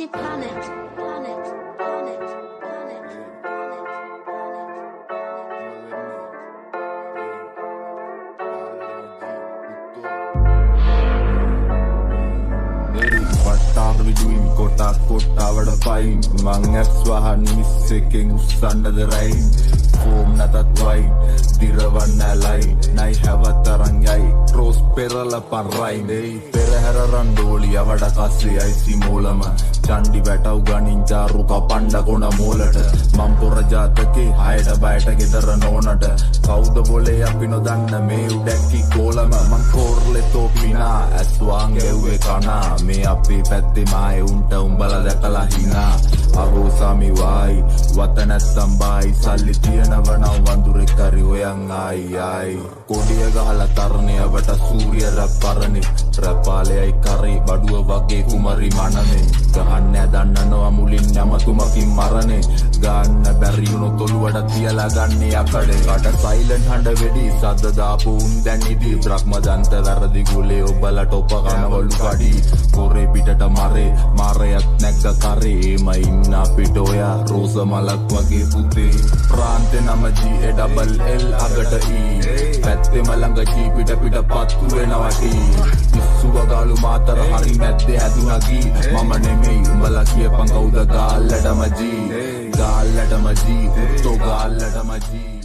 Mixi Planet. What we doing? Kota වඩ පයින් මං ඇස් වහන් මිස් එකෙන් උස්සන්නද රයින් ෆෝම් නැතත් වයින් දිරවන්න ලයින් නයි හැවතරන් යයි රෝස් පෙරල පරයින් දෙයි පෙරහැර රණ්ඩෝලිය වඩ කස්සේ අයිසි මූලම චණ්ඩි වැටව් ගනින් ජාරු කපණ්ඩ කොන මූලට මං පොර ජාතකේ හයට බයට ගෙදර නෝනට කවුද බොලේ අපි නොදන්න මේ උඩැක්කි කෝලම මං කෝර්ලේ තෝපිනා ඇස් වාන් ගෙව්වේ කනා මේ අපේ පැත්තේ මායේ උන්ට උඹලා දැකලා හිනා අරෝසාමි වයි වත නැත්තම් බයි සල්ලි තියනව නම් වඳුරෙක් කරි ඔයන් ආයි කොඩිය ගහලා තරණයවට සූර්ය රැප්පරනේ රැපාලයයි කරේ බඩුව වගේ කුමරි මනනේ ගහන්න දන්නනවා මුලින් නැමතුමකින් මරනේ ගන්න බැරි වුණොත් ඔළුවට තියලා ගන්නේ යකඩේ කට සයිලන්ට් හඬ වෙඩි සද්ද දාපු උන් දැන් ඉදි බ්‍රහ්ම දන්ත වැරදි ගුලේ ඔබලා ටොප කනවලු කඩි කොරේ පිටට මරේ මාරයක් නැග්ග කරේ එම ඉන්න අපිට ඔයා රෝස මලක් වගේ පුතේ ප්‍රාන්තේ නම GALL අගට E පැත්තේ මලඟ G පිට පත්තු වෙනවා T ඉස්සුව ගාලු මාතර හරි මැද්දේ හැදුනා ගී මම නෙමෙයි උඹලා කියපන් කවුද ගාල්ලටම G පුත්තෝ ගාල්ලටම G